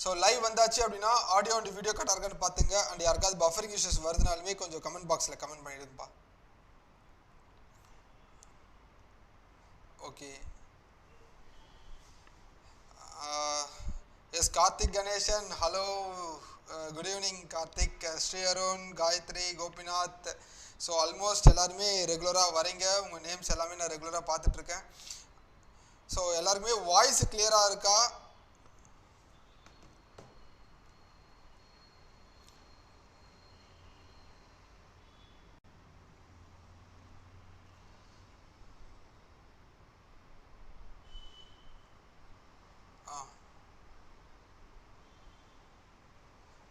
So live வந்தாச்சு அப்படின்னா audio and video கரெக்டாக இருக்கான்னு பார்த்துங்க. அண்ட் யாருக்காவது பஃபரிங் இஷ்யூஸ் வருதுனாலுமே கொஞ்சம் கமெண்ட் பாக்ஸில் கமெண்ட் பண்ணிடுங்கப்பா. Okay. Yes Karthik Ganesan, hello, good evening Karthik, Sri Arun, Gayathri, Gopinath. So almost எல்லாருமே ரெகுலராக வரீங்க. உங்கள் நேம்ஸ் எல்லாமே நான் ரெகுலராக பார்த்துட்ருக்கேன். ஸோ எல்லாருக்குமே வாய்ஸ் கிளியராக இருக்கா?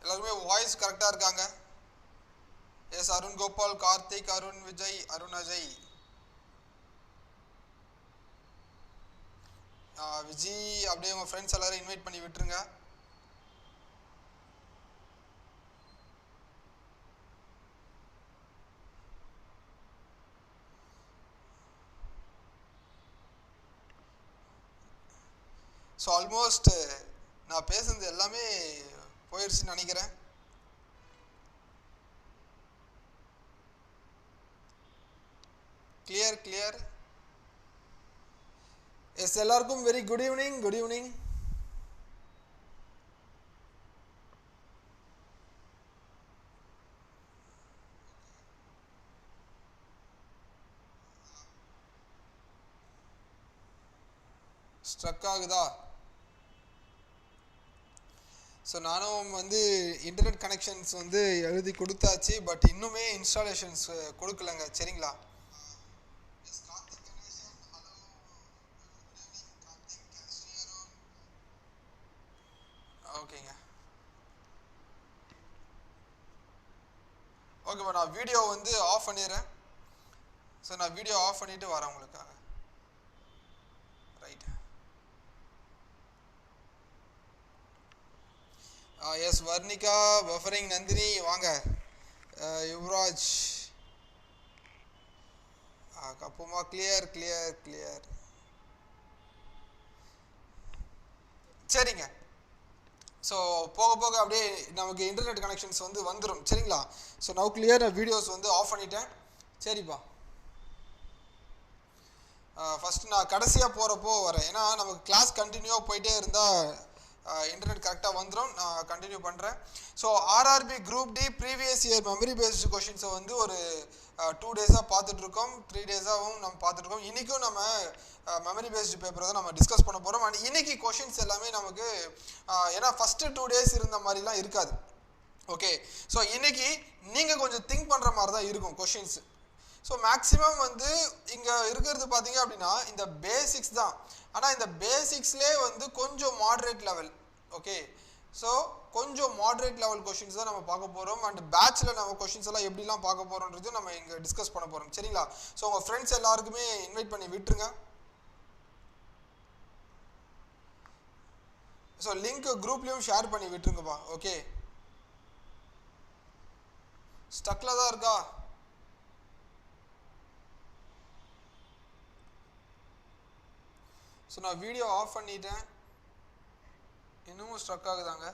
எல்லாருமே வாய்ஸ் கரெக்டாக இருக்காங்க? எஸ் அருண் கோபால், கார்த்திக், அருண் விஜய், அருண் அஜய், விஜய். அப்படியே உங்கள் ஃப்ரெண்ட்ஸ் எல்லாரும் இன்வைட் பண்ணி விட்டுருங்க. ஸோ ஆல்மோஸ்ட் நான் பேசுனது எல்லாமே போயிடுச்சுன்னு நினைக்கிறேன். கிளியர். எஸ் எல்லாருக்கும் very good evening. Good evening. Struck ஆகுதா? ஸோ நானும் இன்டர்நெட் கனெக்ஷன்ஸ் எழுதி கொடுத்தாச்சு. பட் இன்னுமே இன்ஸ்டாலேஷன்ஸ் கொடுக்கலங்க. சரிங்களா? ஓகேங்க. ஓகேப்பா, நான் வீடியோ ஆஃப் பண்ணிடுறேன். ஸோ நான் வீடியோ ஆஃப் பண்ணிவிட்டு வரேன் உங்களுக்காக. Right. Yes Varnika, buffering, Nandhini வாங்க. யுவராஜ், கப்புமா, கிளியர். சரிங்க. ஸோ போக போக அப்படியே நமக்கு இன்டர்நெட் கனெக்ஷன்ஸ் வந்துடும். சரிங்களா? So now clear. Videos off பண்ணிட்டேன். சரிப்பா. ஃபஸ்ட்டு நான் கடைசியாக போகிறப்போ வரேன். ஏன்னா நமக்கு கிளாஸ் கண்டினியூவாக போயிட்டே இருந்தால் இன்டர்நெட் கரெக்டாக வந்துடும். நான் கண்டினியூ பண்ணுறேன். So RRB group D previous year memory based கொஷின்ஸை ஒரு 2 டேஸாக பார்த்துட்ருக்கோம். 3 டேஸாகவும் நம்ம பார்த்துட்ருக்கோம். இன்றைக்கும் நம்ம மெமரி பேஸ்டு பேப்பரை தான் நம்ம டிஸ்கஸ் பண்ண போகிறோம். அண்ட் இன்றைக்கி கொஷின்ஸ் எல்லாமே நமக்கு ஏன்னா ஃபஸ்ட்டு 2 டேஸ் இருந்த மாதிரிலாம் இருக்காது. ஓகே. ஸோ இன்றைக்கி நீங்கள் கொஞ்சம் திங்க் பண்ணுற மாதிரி தான் இருக்கும் கொஷின்ஸ். ஸோ மேக்ஸிமம் இங்கே இருக்கிறது பார்த்தீங்க அப்படின்னா இந்த பேசிக்ஸ் தான். ஆனால் இந்த பேசிக்ஸ்லேயே கொஞ்சம் மாட்ரேட் லெவல். ஓகே. ஸோ கொஞ்சம் மாட்ரேட் லெவல் கொஷின்ஸ் தான் நம்ம பார்க்க போகிறோம். அண்ட் பேட்சில் நம்ம கொஷின்ஸ் எல்லாம் எப்படிலாம் பார்க்க போகிறோன்றது நம்ம இங்கே டிஸ்கஸ் பண்ண போகிறோம். சரிங்களா? ஸோ உங்கள் ஃப்ரெண்ட்ஸ் எல்லாருக்குமே இன்வைட் பண்ணி விட்டுருங்க. ஸோ லிங்க் குரூப்லேயும் ஷேர் பண்ணி விட்டுருங்கப்பா. ஓகே. ஸ்டக்கில் தான் இருக்கா? ஸோ நான் வீடியோ ஆஃப் பண்ணிட்டேன். இன்னமும் ஸ்ட்ரக் ஆகுதாங்க?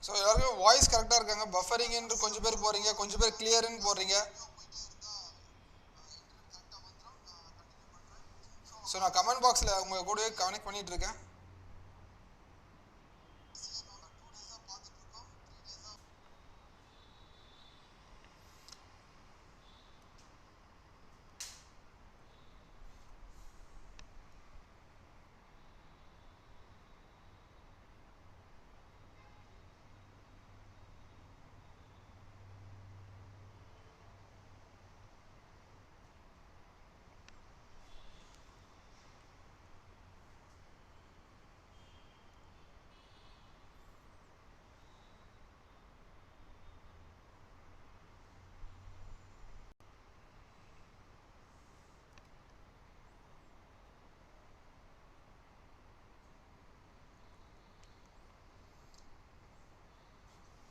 ஸோ எல்லாருமே வாய்ஸ் கரெக்டாக இருக்காங்க. பஃபரிங்னு கொஞ்சம் பேர் போகிறீங்க, கொஞ்சம் பேர் கிளியர்னு போடுறீங்க. ஸோ நான் கமெண்ட் பாக்ஸில் உங்கள் கூடவே கனெக்ட் பண்ணிகிட்டு இருக்கேன்.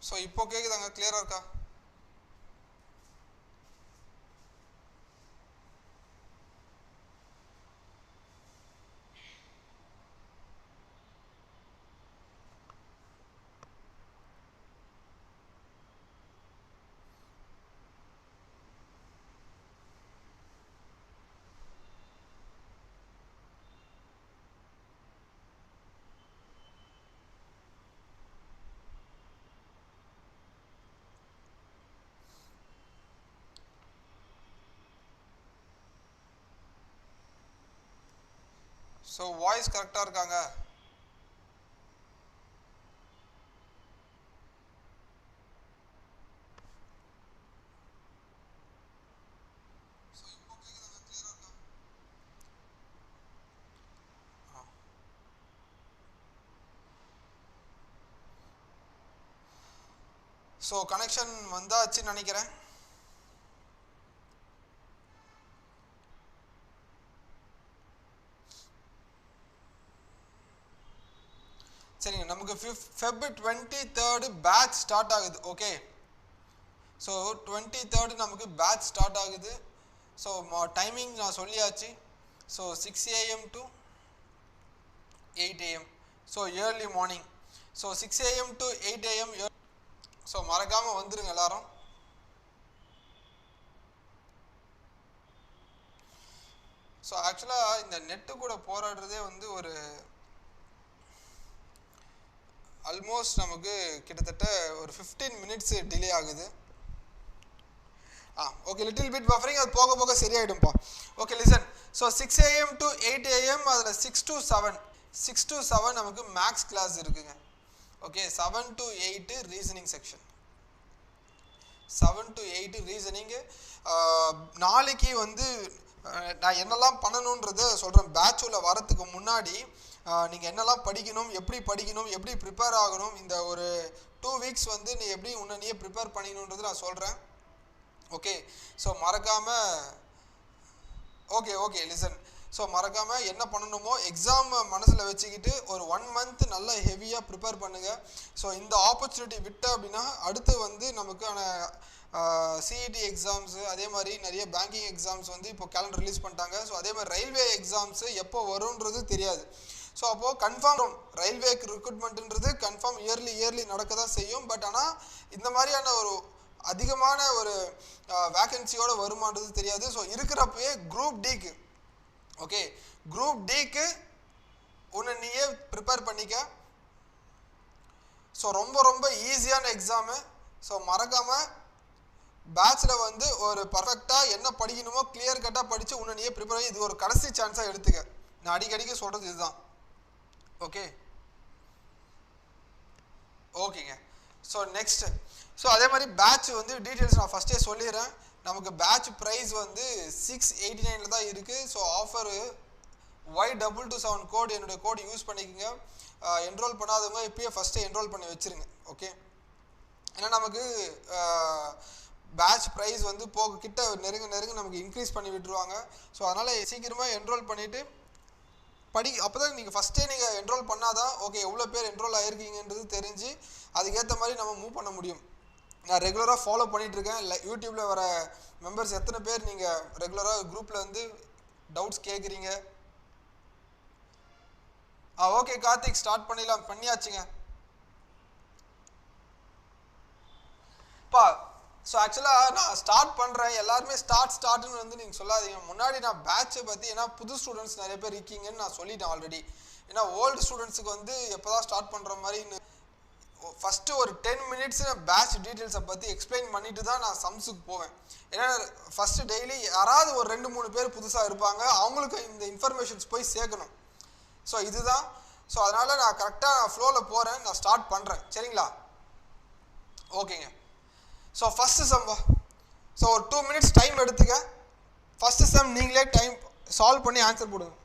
ஸோ இப்போ கேட்குதாங்க, கிளியராக இருக்கா? ஸோ வாய்ஸ் கரெக்டாக இருக்காங்க? ஸோ கனெக்ஷன் வந்தாச்சுன்னு நினைக்கிறேன். சரிங்க, நமக்கு Feb 23 பேட்ச் ஸ்டார்ட் ஆகுது. ஓகே, ஸோ 23 நமக்கு பேட்ச் ஸ்டார்ட் ஆகுது. ஸோ டைமிங் நான் சொல்லியாச்சு. So 6 AM to 8 AM, so early morning. So 6 AM to 8 AM. So மறக்காமல் வந்துடுங்க எல்லாரும். ஸோ ஆக்சுவலாக இந்த நெட்டு கூட போராடுறதே வந்து ஒரு ஆல்மோஸ்ட் நமக்கு கிட்டத்தட்ட ஒரு 15 மினிட்ஸ் டிலே ஆகுது. ஓகே, லிட்டில் பிட் பஃபரிங், அது போக போக சரியாயிடும்பா. Okay listen. So 6 AM to 8 AM, அதில் 6 to 7 நமக்கு மேக்ஸ் கிளாஸ் இருக்குங்க. Okay, 7 to 8 reasoning section. 7 to 8 reasoning. நாளைக்கு வந்து நான் என்னெல்லாம் பண்ணணுன்றதை சொல்கிறேன். பேட்ச் உள்ள வரத்துக்கு முன்னாடி நீங்கள் என்னெல்லாம் படிக்கணும், எப்படி ப்ரிப்பேர் ஆகணும், இந்த ஒரு 2 வீக்ஸ் வந்து நீ எப்படி உன்னை நீயே ப்ரிப்பேர் பண்ணிக்கணுன்றது நான் சொல்கிறேன். ஓகே, ஸோ மறக்காமல் ஓகே லிசன். ஸோ மறக்காமல் என்ன பண்ணணுமோ எக்ஸாம் மனசில் வச்சுக்கிட்டு ஒரு 1 மந்த் நல்லா ஹெவியாக ப்ரிப்பேர் பண்ணுங்கள். ஸோ இந்த ஆப்பர்ச்சுனிட்டி விட்ட அப்படின்னா அடுத்து வந்து நமக்கான சிஇடி எக்ஸாம்ஸு, அதே மாதிரி நிறைய பேங்கிங் எக்ஸாம்ஸ் வந்து இப்போ கேலண்டர் ரிலீஸ் பண்ணிட்டாங்க. ஸோ அதே மாதிரி ரயில்வே எக்ஸாம்ஸு எப்போ வரும்ன்றது தெரியாது. ஸோ அப்போது கன்ஃபார்ம் ரயில்வேக்கு ரிக்ரூட்மெண்ட்டுன்றது கன்ஃபார்ம் இயர்லி நடக்க தான் செய்யும். பட் ஆனால் இந்த மாதிரியான ஒரு அதிகமான ஒரு வேக்கன்சியோட வருமானது தெரியாது. ஸோ இருக்கிறப்பவே குரூப் டிக்கு, ஓகே, குரூப் டிக்கு உன்னை நீயே ப்ரிப்பேர் பண்ணிக்க. ஸோ ரொம்ப ஈஸியான எக்ஸாமு. ஸோ மறக்காமல் பேட்சில் வந்து ஒரு பர்ஃபெக்டாக என்ன படிக்கணுமோ கிளியர் கட்டாக படித்து உன்னை நீயே ப்ரிப்பேர் பண்ணி இது ஒரு கடைசி சான்ஸாக எடுத்துக்க. நான் அடிக்கடிக்கு சொல்கிறது இதுதான். ஓகே ஓகேங்க. ஸோ நெக்ஸ்ட், ஸோ அதே மாதிரி பேட்ச் வந்து டீட்டெயில்ஸ் நான் ஃபஸ்ட்டே சொல்லிடுறேன். நமக்கு பேட்ச் ப்ரைஸ் வந்து 689 தான் இருக்குது. ஸோ ஆஃபரு Y227 கோட், என்னுடைய கோட் யூஸ் பண்ணிக்கோங்க. என்ரோல் பண்ணாதவங்க இப்போயே ஃபஸ்ட்டே என்ரோல் பண்ணி வச்சுருங்க. ஓகே, ஏன்னா நமக்கு பேட்ச் ப்ரைஸ் வந்து போக கிட்ட நெருங்க நமக்கு இன்க்ரீஸ் பண்ணி விட்டுருவாங்க. ஸோ அதனால் சீக்கிரமாக என்ரோல் பண்ணிவிட்டு அப்போ தான் நீங்கள் ஃபஸ்ட்டே நீங்கள் என்ரோல் பண்ணாதான் ஓகே எவ்வளோ பேர் என்ரோல் ஆகிருக்கீங்கன்றது தெரிஞ்சு அதுக்கேற்ற மாதிரி நம்ம மூவ் பண்ண முடியும். நான் ரெகுலராக ஃபாலோ பண்ணிகிட்ருக்கேன். யூடியூப்பில் வர மெம்பர்ஸ் எத்தனை பேர் நீங்கள் ரெகுலராக குரூப்பில் வந்து டவுட்ஸ் கேட்குறீங்க? ஓகே கார்த்திக், ஸ்டார்ட் பண்ணியாச்சுங்க. பா ஸோ ஆக்சுவலாக நான் ஸ்டார்ட் பண்ணுறேன், எல்லாருமே ஸ்டார்ட்னு வந்து நீங்கள் சொல்லாதீங்க. முன்னாடி நான் பேட்சை பற்றி, ஏன்னா புது ஸ்டூடெண்ட்ஸ் நிறைய பேர் இருக்கீங்கன்னு நான் சொல்லிட்டேன் ஆல்ரெடி. ஏன்னா ஓல்டு ஸ்டூடெண்ட்ஸுக்கு வந்து எப்போ தான் ஸ்டார்ட் பண்ணுற மாதிரி ஃபஸ்ட்டு ஒரு 10 மினிட்ஸ் பேட்ச் டீட்டெயில்ஸை பற்றி எக்ஸ்பிளைன் பண்ணிட்டு தான் நான் சம்ஸுக்கு போவேன். ஏன்னா ஃபஸ்ட்டு டெய்லி யாராவது ஒரு 2-3 பேர் புதுசாக இருப்பாங்க, அவங்களுக்கு இந்த இன்ஃபர்மேஷன்ஸ் போய் சேர்க்கணும். ஸோ இதுதான். ஸோ அதனால் நான் கரெக்டாக ஃப்ளோவில் போகிறேன், நான் ஸ்டார்ட் பண்ணுறேன். சரிங்களா? ஓகேங்க. So first some. ஸோ ஒரு 2 மினிட்ஸ் டைம் எடுத்துக்க. ஃபஸ்ட்டு சம் நீங்களே டைம் சால்வ் பண்ணி ஆன்சர் போடுங்க.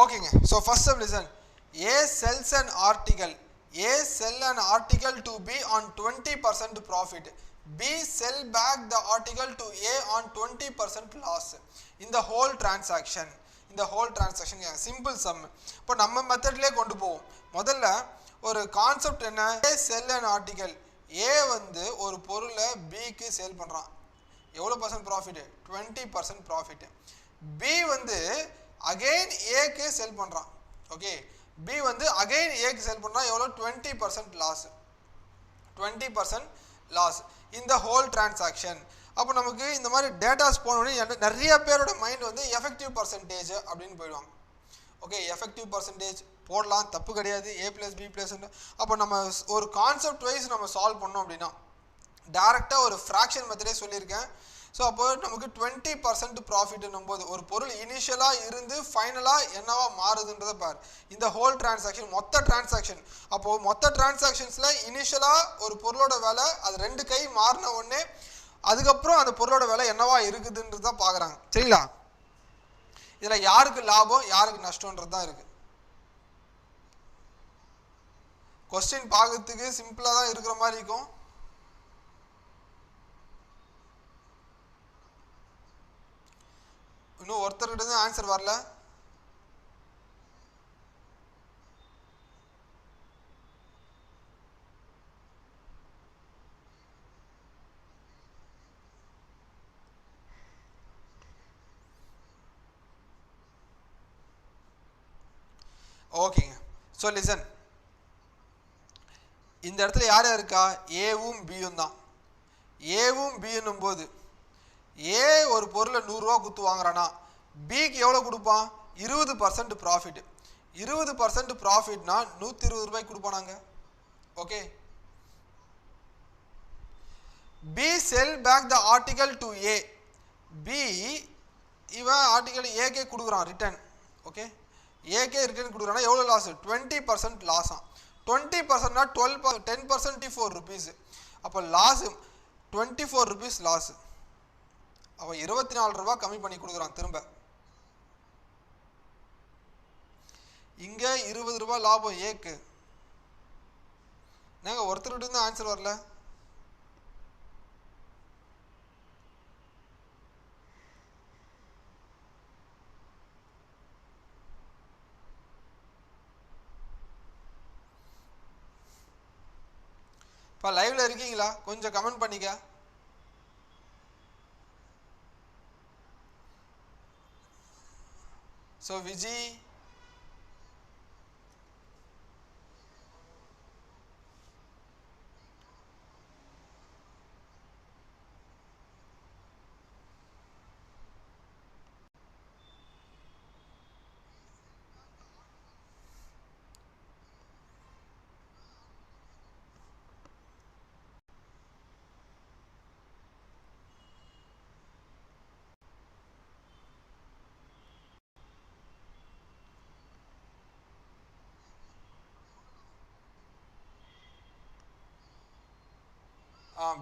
ஓகேங்க. So first sum listen. A sells an article. A sell an article to B on 20% profit. B sell back the article to A on 20% loss in the whole transaction. இந்த whole transaction simple some. இப்போ நம்ம மெத்தட்லேயே கொண்டு போவோம். முதல்ல ஒரு concept என்ன? A sell an article. A வந்து ஒரு பொருளை பிக்கு சேல் பண்ணுறான். எவ்வளோ பர்சன்ட் ப்ராஃபிட்டு? 20% ப்ராஃபிட்டு. B வந்து அகெயின் ஏக்கு செல் பண்ணுறான். ஓகே, பி வந்து அகெயின் ஏக்கு செல் பண்ணுறான். எவ்வளோ? 20% லாஸ். 20% லாஸ் இந்த ஹோல் டிரான்சாக்ஷன். அப்போ நமக்கு இந்த மாதிரி டேட்டாஸ் போனோடனே நிறைய பேரோட மைண்ட் வந்து எஃபெக்டிவ் பர்சன்டேஜ் அப்படின்னு போயிடுவாங்க. ஓகே, எஃபெக்டிவ் பர்சன்டேஜ் போடலாம், தப்பு கிடையாது. A+B+. அப்போ நம்ம ஒரு கான்செப்ட் வைஸ் நம்ம சால்வ் பண்ணோம் அப்படின்னா டேரெக்டாக ஒரு ஃப்ராக்ஷன் மெத்தடே சொல்லியிருக்கேன். ஸோ அப்போ நமக்கு 20% ப்ராஃபிட்னும் போது ஒரு பொருள் இனிஷியலாக இருந்து ஃபைனலாக என்னவா மாறுதுன்றதை பார். இந்த ஹோல் டிரான்சாக்ஷன் மொத்த டிரான்சாக்ஷன். அப்போது மொத்த டிரான்சாக்ஷன்ஸில் இனிஷியலாக ஒரு பொருளோட விலை அது 2 கை மாறின உடனே அதுக்கப்புறம் அந்த பொருளோட விலை என்னவா இருக்குதுன்றது தான் பார்க்குறாங்க. சரிங்களா? இதில் யாருக்கு லாபம் யாருக்கு நஷ்டன்றது தான் இருக்குது. கொஸ்டின் பார்க்கறதுக்கு சிம்பிளாக தான் இருக்கிற மாதிரி இருக்கும். இன்னும் ஒருத்தர்கிட்ட தான் ஆன்சர் வரல. ஓகேங்க. ஸோ லிசன், இந்த இடத்துல யார் யார் இருக்கா? ஏவும் பியும் தான். ஏவும் பின்னும் போது ஏ ஒரு பொருளை 100 ரூபா கொடுத்து வாங்குறானா, பிக்கு எவ்வளோ கொடுப்பான்? 20% ப்ராஃபிட். 20% ப்ராஃபிட்னா 120 ரூபாய்க்கு கொடுப்பானாங்க. Okay, B sell back the article to A. B இவன் ஆர்டிகல் ஏகே கொடுக்குறான் ரிட்டர்ன். ஓகே, ஏகே ரிட்டர்ன் கொடுக்குறான்னா எவ்வளோ லாஸ்? 20% லாஸா. 20%னா 10% 4 ருபீஸ். அப்போ லாஸ் 24 ருபீஸ் லாஸ். அவன் 24 ரூபா கம்மி பண்ணி கொடுக்குறான் திரும்ப. இங்கே 20 ரூபா லாபம் ஏக்கு. நாங்கள் ஒருத்தர்கிட்ட இருந்து ஆன்சர் வரல. இப்போ லைவ்ல இருக்கீங்களா? கொஞ்சம் கமெண்ட் பண்ணிக்க. ஸோ விஜி,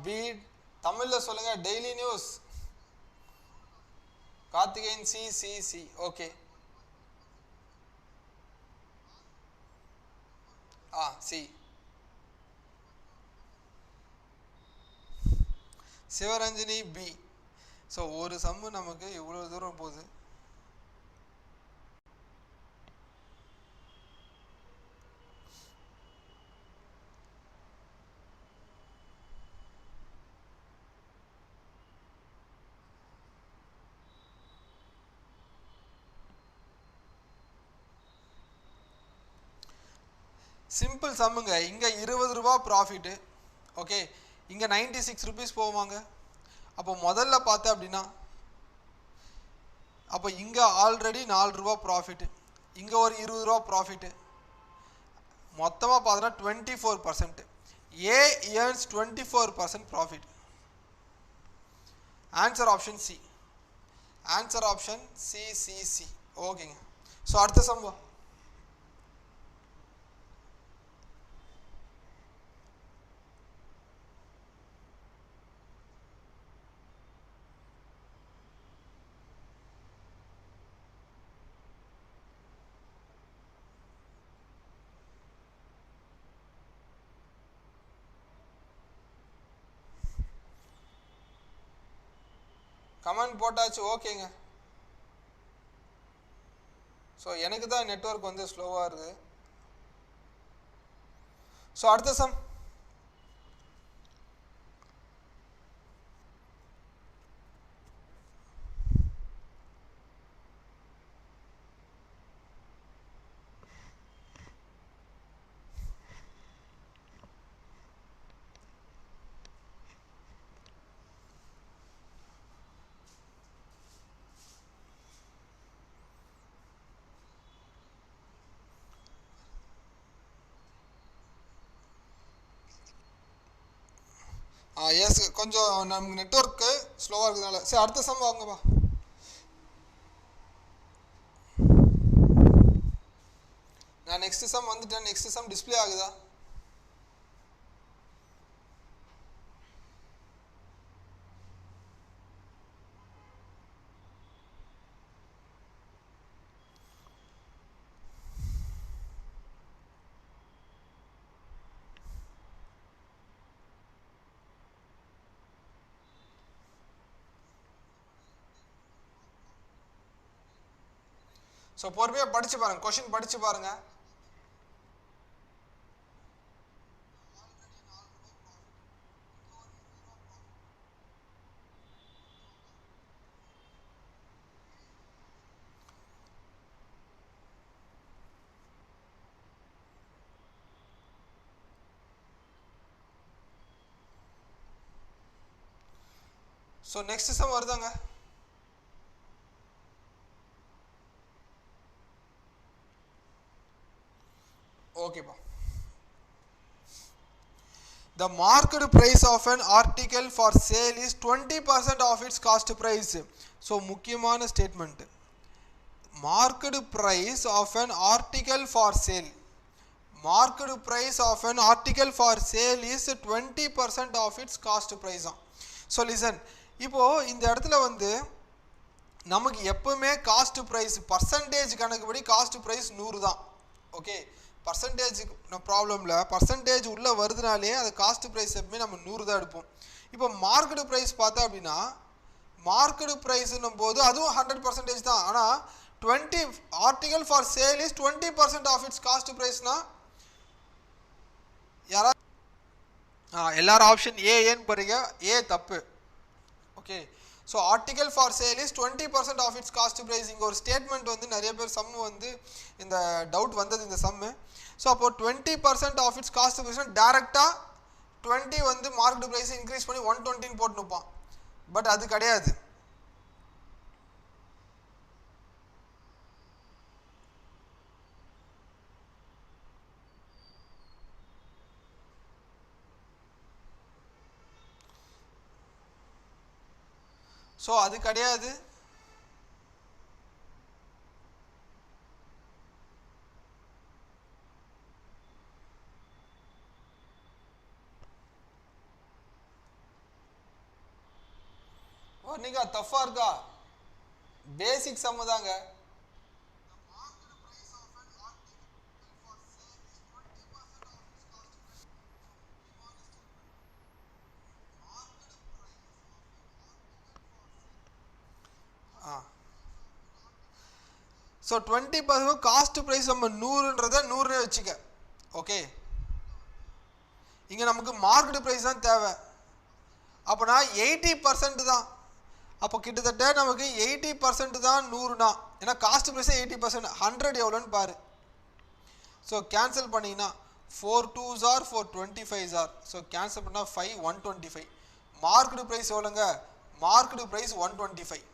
பி தமிழில் சொல்லுங்கள். Daily news Karthikeyan C C C. Okay. C. Sivaranjani B. So ஒரு சம்மு நமக்கு இவ்வளோ தூரம் போகுது. சிம்பிள் சம்முங்க. இங்கே 20 ரூபா ப்ராஃபிட்டு. ஓகே, இங்கே 96 ருபீஸ் போவாங்க. அப்போ முதல்ல பார்த்தேன் அப்படின்னா, அப்போ இங்கே ஆல்ரெடி 4 ரூபா ப்ராஃபிட்டு, இங்கே ஒரு 20 ரூபா ப்ராஃபிட்டு, மொத்தமாக பார்த்தோன்னா 24%. ஏ earns 24% profit. Answer option C. Answer option C C C. ஓகேங்க. ஸோ அடுத்த சம்பவம் கமெண்ட் போட்டாச்சு. ஓகேங்க. ஸோ எனக்கு தான் நெட்வொர்க் வந்து ஸ்லோவாக இருக்குது. ஸோ அடுத்த சம். எஸ், கொஞ்சம் நமக்கு நெட்வொர்க்கு ஸ்லோவாக இருக்கிறதுனால. சரி அடுத்த சம் வாங்கப்பா. நான் நெக்ஸ்ட் சம் வந்துட்டேன். நெக்ஸ்ட் சம் டிஸ்பிளே ஆகுதா? ஸோ பொறுமையாக படிச்சு பாருங்க, கொஷின் படிச்சு பாருங்க. ஸோ நெக்ஸ்ட் சம் வருதாங்க. ஓகேப்பா. The market price of an article for sale is 20% of its cost price. So முக்கியமான statement. Market price of an article for sale. Market price of an article for sale is 20% of its cost price. So listen, இப்போது இந்த இடத்துல வந்து நமக்கு எப்பவுமே cost price percentage கணக்குப்படி cost price 100 தான். Okay, percentage ப்ராப்ளமில் percentage உள்ளே வருதுனாலே அது காஸ்ட் ப்ரைஸ் எப்பவுமே நம்ம 100 தான் எடுப்போம். இப்போ மார்க்கெட் ப்ரைஸ் பார்த்தா அப்படின்னா, மார்க்கெட் ப்ரைஸ்னும் போது அதுவும் 100% தான். ஆனால் 20 article for sale is 20% off its cost ப்ரைஸ்னா யாரா எல்லாரும் ஆப்ஷன் ஏன்னு பாருங்க. ஏ தப்பு. Okay, so article for sale is 20% off its cost price. இங்கே ஒரு ஸ்டேட்மெண்ட் வந்து நிறைய பேர் சம் வந்து இந்த டவுட் வந்தது இந்த சம்மு. ஸோ அப்போ 20% ஆஃப் இட்ஸ் காஸ்ட் ப்ரைஸ் டேரெக்டாக 20 வந்து மார்க்கெட் ப்ரைஸ் இன்க்ரீஸ் பண்ணி 120 போட்டு நிற்பான். பட் அது கிடையாது. ஸோ அது கிடையாது. நீங்க டஃபா இருக்கா பேசிக் சம் தாங்க ஸோ 20% காஸ்ட் ப்ரைஸ் நம்ம 100ன்றதை 100 வச்சுக்க ஓகே இங்கே நமக்கு மார்க்கெட் ப்ரைஸ் தான் தேவை அப்போனா 80% தான் அப்போ கிட்டத்தட்ட நமக்கு 80% தான் 100னா ஏன்னா காஸ்ட் ப்ரைஸே 80% 100 எவ்வளோன்னு பாரு ஸோ கேன்சல் பண்ணிங்கன்னா 4 2s are 4 25s are so cancel பண்ணால் 5 125 மார்க்கெட் ப்ரைஸ் எவ்வளோங்க market price 125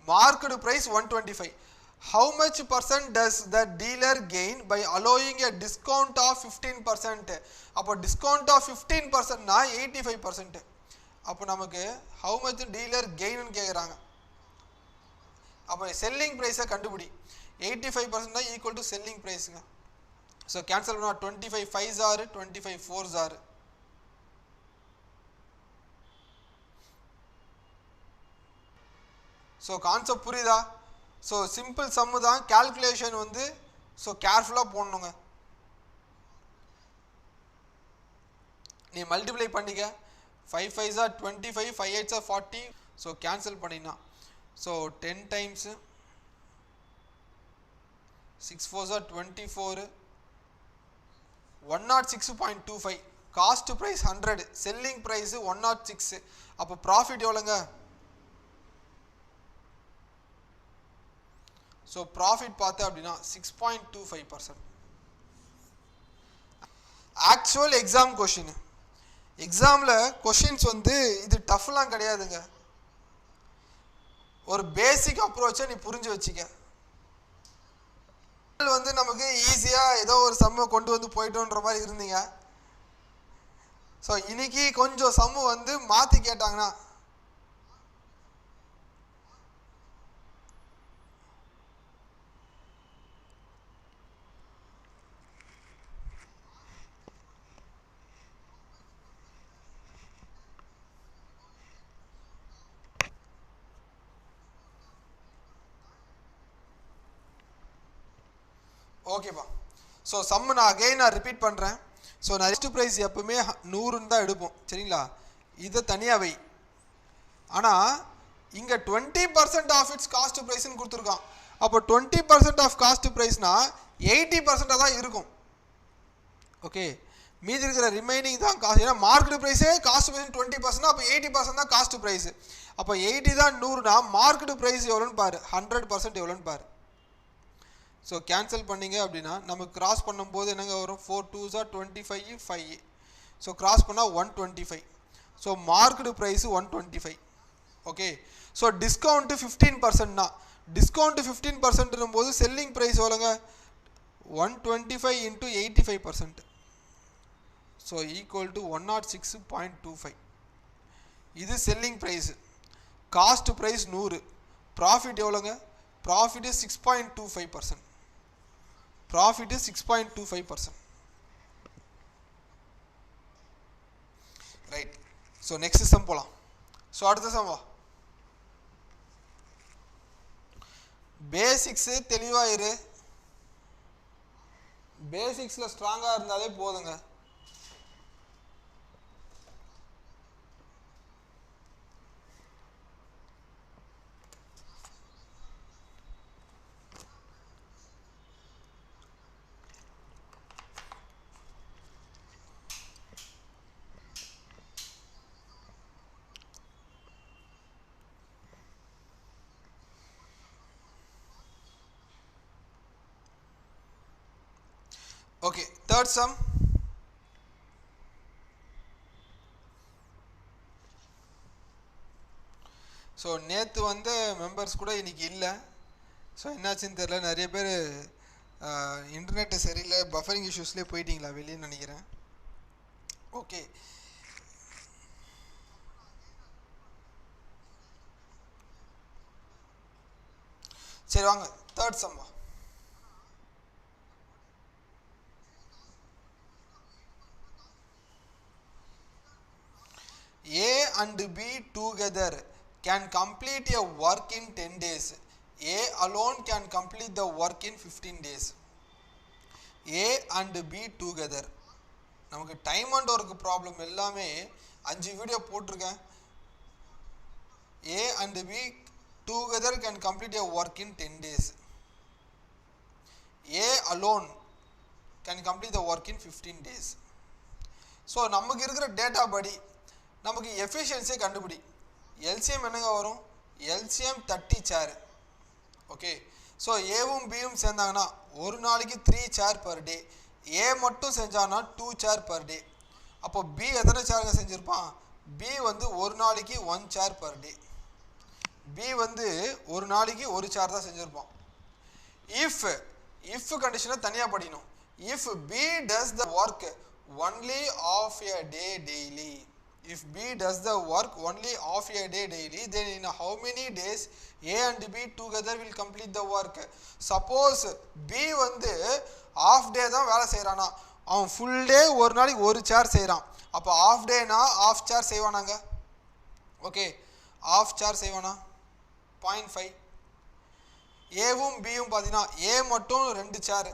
market price 125 how much percent does the dealer gain by allowing a discount of 15% அப்போ discount of 15% னா 85% அப்போ நமக்கு how much dealer gain ன்னு கேக்குறாங்க அப்போ selling price கண்டுபிடி 85% தான் equal to selling priceங்க ஸோ கேன்சல் பண்ணா 25 5s are 25 4s are so concept புரியுதா ஸோ சிம்பிள் சம்மு தான் கால்குலேஷன் வந்து ஸோ கேர்ஃபுல்லாக போடணுங்க நீ மல்டிப்ளை பண்ணிக்க 5 5s are 25 5 8s are 40 so cancel பண்ணினா so 10 times 6 4s are 24 106.25 cost price 100 selling price 106 அப்போ ப்ராஃபிட் எவ்வளோங்க ஸோ ப்ராஃபிட் பார்த்து அப்படின்னா 6.25% ஆக்சுவல் எக்ஸாம் கொஷின் எக்ஸாமில் கொஷின்ஸ் வந்து இது டஃப்லாம் கிடையாதுங்க ஒரு பேசிக் அப்ரோச்சை நீ புரிஞ்சு வச்சுக்க வந்து நமக்கு ஈஸியாக ஏதோ ஒரு சம்மை கொண்டு வந்து போயிட்டோன்ற மாதிரி இருந்தீங்க ஸோ இன்னைக்கு கொஞ்சம் சம்மு வந்து மாற்றி கேட்டாங்கன்னா ஓகேப்பா ஸோ சம்மு நான் அகைன் நான் ரிப்பீட் பண்ணுறேன் ஸோ நெக்ஸ்ட் ப்ரைஸ் எப்பவுமே 100ன்னு தான் எடுப்போம் சரிங்களா இதை தனியாக வை ஆனால் இங்கே 20% ஆஃப் இட்ஸ் காஸ்ட் ப்ரைஸ்ன்னு கொடுத்துருக்கான் அப்போ 20% ஆஃப் காஸ்ட் ப்ரைஸ்னா 80% தான் இருக்கும் ஓகே மீதி இருக்கிற ரிமைனிங் தான் காஸ்ட் ஏன்னா மார்க்கெட் ப்ரைஸே காஸ்ட் ப்ரைஸ் 20% அப்போ 80% தான் காஸ்ட் ப்ரைஸ் அப்போ 80 தான் 100னா மார்க்கெட் ப்ரைஸ் எவ்வளோன்னு பாரு 100% எவ்வளோன்னு பாரு ஸோ கேன்சல் பண்ணிங்க அப்படின்னா நமக்கு கிராஸ் பண்ணும்போது என்னங்க வரும் 4 2s are 25 5 ஸோ கிராஸ் பண்ணால் 125 so market price 125 okay so discount 15%னா டிஸ்கவுண்ட்டு 15% போது செல்லிங் ப்ரைஸ் எவ்வளோங்க 125 into 85% ஸோ ஈக்குவல் டு 106.25 இது selling price cost price 100 profit எவ்வளோங்க profit 6.25% profit is 6.25% right so next sum போலாம் so அடுத்த sum வா basics தெளிவா இரு பேசிக்ஸ்ல ஸ்ட்ராங்கா இருந்தாலே போதுங்க Okay, third sum. ஸோ நேற்று வந்து மெம்பர்ஸ் கூட இன்றைக்கி இல்லை ஸோ என்னாச்சுன்னு தெரில நிறைய பேர் இன்டர்நெட்டு சரியில்லை பஃபரிங் இஷ்யூஸ்லேயே போயிட்டீங்களா வெளியே நினைக்கிறேன் ஓகே சரி வாங்க தேர்ட் சம் வா A and B together can complete a work in 10 days. A alone can complete the work in 15 days. A and B together. நமக்கு டைம் அண்ட் ஒர்க் ப்ராப்ளம் எல்லாமே 5 video போட்டிருக்கேன். A and B together can complete a work in 10 days. A alone can complete the work in 15 days. So நமக்கு இருக்கிற data படி நமக்கு எஃபிஷியன்சியை கண்டுபிடி. LCM என்னங்க வரும்? எல்சிஎம் 30 சேர். ஓகே, ஸோ ஏவும் பியும் சேர்ந்தாங்கன்னா ஒரு நாளைக்கு 3 சேர் பர் டே. ஏ மட்டும் செஞ்சாங்கன்னா 2 சேர் பர் டே. அப்போ பி எத்தனை சேருங்க செஞ்சுருப்பான்? பி வந்து ஒரு நாளைக்கு 1 சேர் பர் டே. பி வந்து ஒரு நாளைக்கு 1 சேர் தான் செஞ்சுருப்பான். இஃப் கண்டிஷனை தனியாக படிக்கணும். If B does the work only half a day daily. If B does the work only half a day daily, then in how many days A and B together will complete the work? Suppose B வந்து half day தான் வேலை செய்கிறானா, அவன் full day ஒரு நாளைக்கு 1 சேர் செய்கிறான். அப்போ half டேனா half சேர் செய்வானாங்க. Okay, half சேர் செய்வானா 0.5. ஏவும் பியும் பார்த்தீங்கன்னா ஏ மட்டும் 2 சேர்.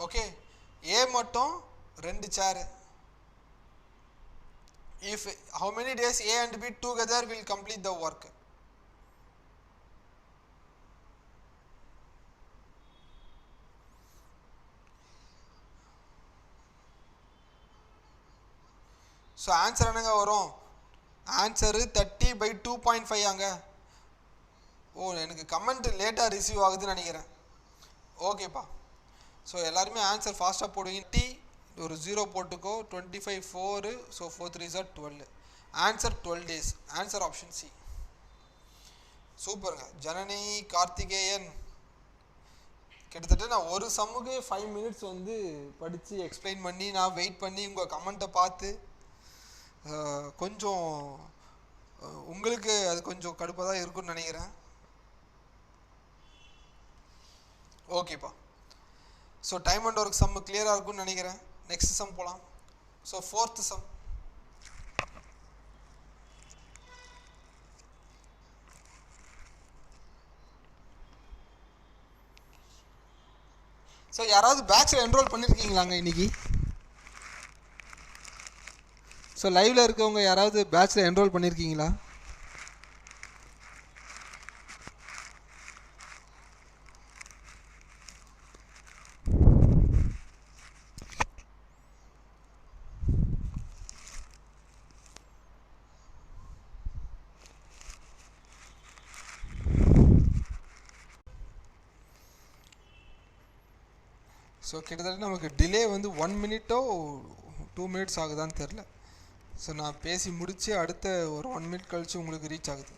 ஓகே, ஏ மட்டும் 2 சேர். If how many days A and B together will complete the work? So answer என்னங்க வரும்? ஆன்சரு 30/2.5 ஆங்க. ஓ, எனக்கு கமெண்ட் லேட்டாக ரிசீவ் ஆகுதுன்னு நினைக்கிறேன். ஓகேப்பா, ஸோ எல்லாருமே ஆன்சர் ஃபாஸ்ட்டாக போடுவீங்க. டி ஒரு 0 போட்டுக்கோ. 25 4, so 4 3s are 12. Answer 12 days. Answer option C. சூப்பருங்க. ஜனனி கார்த்திகேயன், கிட்டத்தட்ட நான் ஒரு சம்முக்கு 5 minutes வந்து படித்து எக்ஸ்பிளைன் பண்ணி நான் வெயிட் பண்ணி உங்கள் கமெண்ட்டை பார்த்து கொஞ்சம் உங்களுக்கு அது கொஞ்சம் கடுப்பாக தான் இருக்குன்னு நினைக்கிறேன். ஓகேப்பா, so time and work sum கிளியராக இருக்கும்னு நினைக்கிறேன். நெக்ஸ்ட் சம் போகலாம். So 4th sum. ஸோ யாராவது பேட்சில் என்ரோல் பண்ணியிருக்கீங்களாங்க இன்னைக்கு? ஸோ லைவில் இருக்கவங்க யாராவது பேட்சில் என்ரோல் பண்ணியிருக்கீங்களா? ஸோ கிட்டத்தட்ட நமக்கு டிலே வந்து 1 minute 2 minutes ஆகுதான்னு தெரில. ஸோ நான் பேசி முடித்து அடுத்த ஒரு 1 minute கழித்து உங்களுக்கு ரீச் ஆகுது.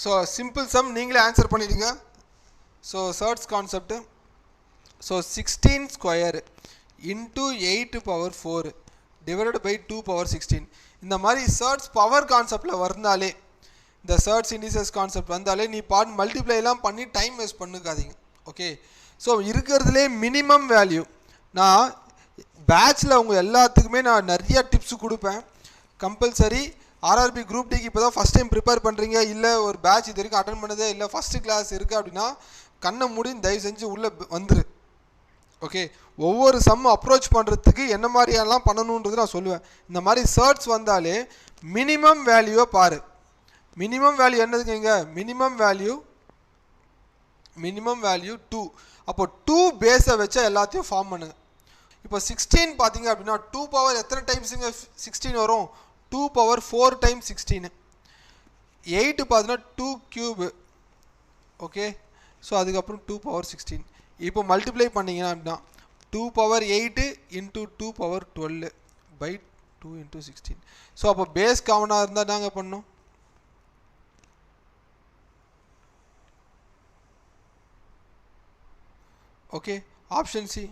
ஸோ சிம்பிள் சம் நீங்களே ஆன்சர் பண்ணிடுங்க. So surds concept. So 16 square into 8 power 4 divided by 2 power 16. இந்த மாதிரி சர்ட்ஸ் பவர் கான்செப்டில் வந்தாலே, இந்த சர்ட்ஸ் இண்டிசஸ் கான்செப்ட் வந்தாலே நீ பாட்டு மல்டிப்ளைலாம் பண்ணி டைம் வேஸ்ட் பண்ணிக்காதீங்க. ஓகே, ஸோ இருக்கிறதுலே மினிமம் வேல்யூ நான் பேட்சில் அவங்க எல்லாத்துக்குமே நான் நிறைய டிப்ஸ் கொடுப்பேன். கம்பல்சரி ஆர்ஆர்பி குரூப் டிக்கு இப்போ தான் ஃபஸ்ட் டைம் ப்ரிப்பேர் பண்ணுறீங்க, இல்லை ஒரு பேட்ச் இது வரைக்கும் அட்டன் பண்ணதே இல்லை, ஃபஸ்ட்டு கிளாஸ் இருக்குது அப்படின்னா கண்ணை மூடி தயவு செஞ்சு உள்ளே வந்துரு. ஓகே, ஒவ்வொரு சம் அப்ரோச் பண்ணுறதுக்கு என்ன மாதிரியெல்லாம் பண்ணணுன்றது நான் சொல்லுவேன். இந்த மாதிரி சர்ட்ஸ் வந்தாலே மினிமம் வேல்யூவை பாரு. மினிமம் வேல்யூ என்னதுங்க? Minimum value 2. அப்போ 2 பேஸை வச்சா எல்லாத்தையும் ஃபார்ம் பண்ணுங்க. இப்போ 16 பார்த்தீங்க அப்படின்னா 2 பவர் எத்தனை டைம்ஸுங்க 16 வரும்? 2 பவர் 4 டைம்ஸ் 16. 8 பார்த்தீங்கன்னா 2 கியூப். ஓகே, ஸோ அதுக்கப்புறம் 2 பவர் 16. இப்போ மல்டிப்ளை பண்ணிங்கன்னா அப்படின்னா 2 power 8 into 2 power 12 by 2 into 16. So அப்போ பேஸ் காமனாக இருந்தால் நாங்கள் பண்ணோம். Okay option C.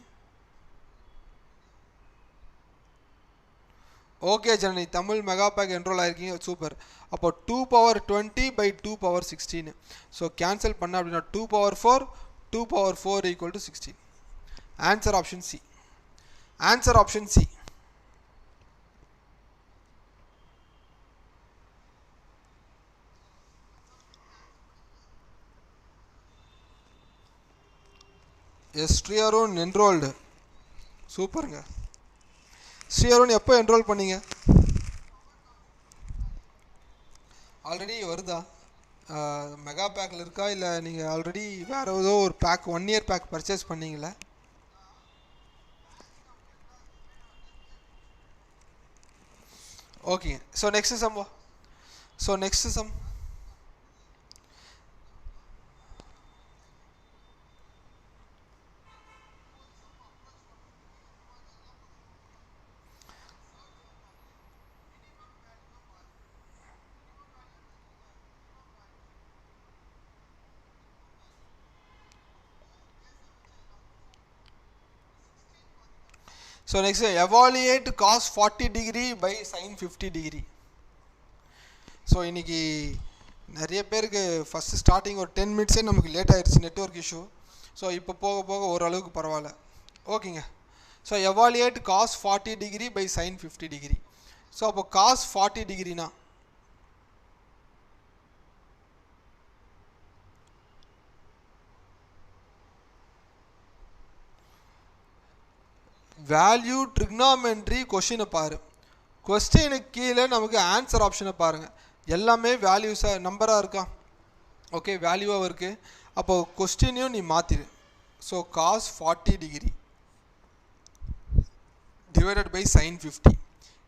Okay Janani, Tamil mega pack enroll ஆகிருக்கீங்க, சூப்பர். அப்போ 2^20/2^16. ஸோ கேன்சல் பண்ண அப்படின்னா 2^4 2^4 = 16. Answer option C. Answer option C. Yes Sri Arun enrolled, சூப்பருங்க. ஸ்ரீஅருண் எப்போ என்ரோல் பண்ணீங்க? ஆல்ரெடி வருதா? மெகா பேக்கில் இருக்கா இல்லை நீங்கள் ஆல்ரெடி வேறு ஏதோ ஒரு பேக் 1 இயர் பேக் பர்ச்சேஸ் பண்ணீங்களா? Okay. So next some. So next some. So next evaluate cos 40° by sin 50°. So இன்றைக்கி நிறைய பேருக்கு ஃபஸ்ட்டு ஸ்டார்டிங் ஒரு 10 மினிட்ஸே நமக்கு லேட் ஆகிடுச்சு, நெட்ஒர்க் இஷ்யூ. ஸோ இப்போ போக போக ஓரளவுக்கு பரவாயில்ல. ஓகேங்க. So evaluate cos 40° by sin 50°. So அப்போ cos 40°னா வேல்யூ ட்ரிக்னாமெட்ரி கொஷினை பாரு. கொஸ்டினுக்கு கீழே நமக்கு ஆன்சர் ஆப்ஷனை பாருங்கள். எல்லாமே வேல்யூஸாக நம்பராக இருக்கா? ஓகே, வேல்யூவாக இருக்குது. அப்போது கொஸ்டினையும் நீ மாற்றிடு. So cos 40° divided by sin 50.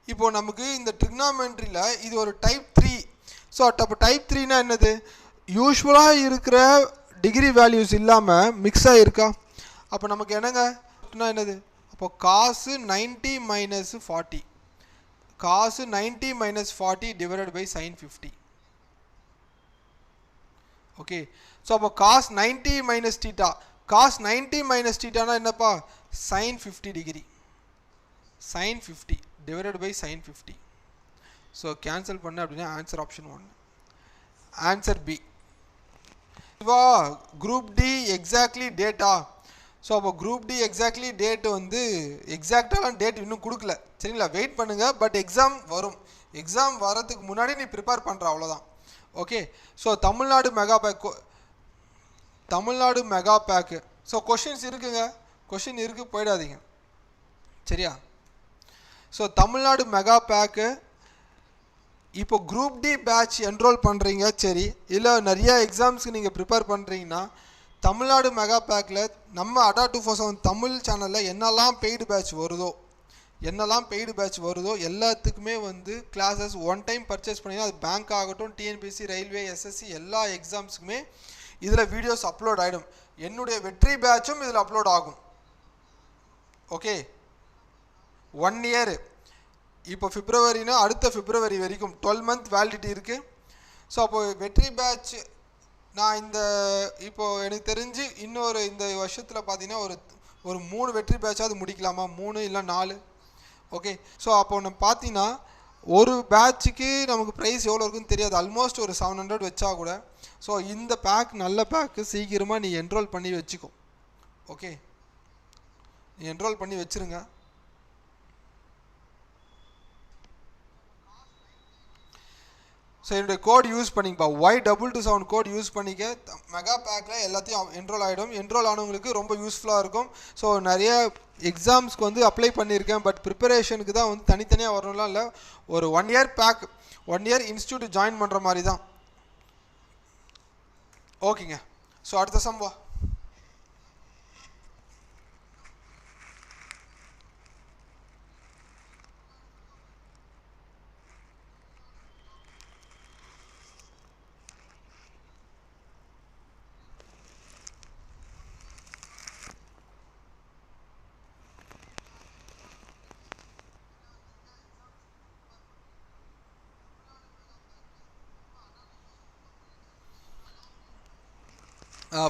இப்போது நமக்கு இந்த ட்ரிக்னாமெட்ரியில் இது ஒரு டைப் 3. ஸோ அப்போ டைப் 3னா என்னது? யூஸ்வலாக இருக்கிற டிகிரி வேல்யூஸ் இல்லாமல் மிக்ஸாக இருக்கா? அப்போ நமக்கு என்னங்க என்னது? அப்போ cos 90 - 40 cos 90 - 40 divided by sin 50. Okay. So அப்போ cos 90 - θ, cos 90 - θனா என்னப்பா? sin 50°. sin 50 divided by sin 50. So cancel பண்ண அப்படின்னா answer option 1. Answer B. Group D exactly data. So அப்போ குரூப் டி எக்ஸாக்ட்லி டேட் வந்து எக்ஸாக்டான டேட் இன்னும் கொடுக்கல, சரிங்களா? வெயிட் பண்ணுங்கள். பட் எக்ஸாம் வரும். எக்ஸாம் வரதுக்கு முன்னாடி நீ ப்ரிப்பேர் பண்ணுற, அவ்வளோதான். Okay. So Tamil Nadu mega pack. So questions இருக்குங்க, கொஷின் இருக்குது, போயிடாதீங்க, சரியா? ஸோ தமிழ்நாடு மெகா பேக்கு இப்போ குரூப் டி பேட்ச் என்ரோல் பண்ணுறீங்க, சரி. இல்லை நிறையா எக்ஸாம்ஸ்க்கு நீங்கள் ப்ரிப்பேர் பண்ணுறீங்கன்னா தமிழ்நாடு மெகா பேக்கில் நம்ம அடா 247 தமிழ் சேனலில் என்னெல்லாம் பெய்டு பேட்ச் வருதோ எல்லாத்துக்குமே வந்து கிளாஸஸ் 1 டைம் பர்ச்சேஸ் பண்ணிங்கன்னா அது பேங்க் ஆகட்டும், டிஎன்பிஎஸ்சி, ரயில்வே, எஸ்எஸ்சி எல்லா எக்ஸாம்ஸுக்குமே இதில் வீடியோஸ் அப்லோட் ஆகிடும். என்னுடைய வெற்றி பேட்சும் இதில் அப்லோட் ஆகும். ஓகே. 1 இயர் இப்போ பிப்ரவரினா அடுத்த பிப்ரவரி வரைக்கும் 12 மந்த் வேலிடிட்டி இருக்குது. ஸோ அப்போது வெற்றி பேட்ச் நான் இப்போது எனக்கு தெரிஞ்சு இன்னொரு இந்த வருஷத்தில் பார்த்தீங்கன்னா ஒரு 3 வெற்றி பேட்சாவது முடிக்கலாமா? 3 இல்லை 4. ஓகே. ஸோ அப்போ நம்ம பார்த்தீங்கன்னா ஒரு பேட்சுக்கு நமக்கு ப்ரைஸ் எவ்வளோ இருக்குன்னு தெரியாது. ஆல்மோஸ்ட் ஒரு 700 வச்சா கூட. ஸோ இந்த பேக் நல்ல பேக்கு, சீக்கிரமாக நீ என்ரோல் பண்ணி வச்சுக்கோ. ஓகே, நீ என்ரோல் பண்ணி வச்சுருங்க. ஸோ என்னுடைய கோட் யூஸ் பண்ணிங்கப்பா, Y227 கோட் யூஸ் பண்ணிக்க. மெகா பேக்கில் எல்லாத்தையும் என்ரோல் ஆகிடும். என்ரோல் ஆனவங்களுக்கு ரொம்ப யூஸ்ஃபுல்லாக இருக்கும். ஸோ நிறைய எக்ஸாம்ஸ்க்கு வந்து அப்ளை பண்ணியிருக்கேன். பட் ப்ரிப்பரேஷனுக்கு தான் வந்து தனித்தனியாக வரணும்லாம் இல்லை. ஒரு 1 year pack, 1 year institute join பண்ணுற மாதிரி தான். ஓகேங்க. ஸோ அடுத்த சம்பவம்.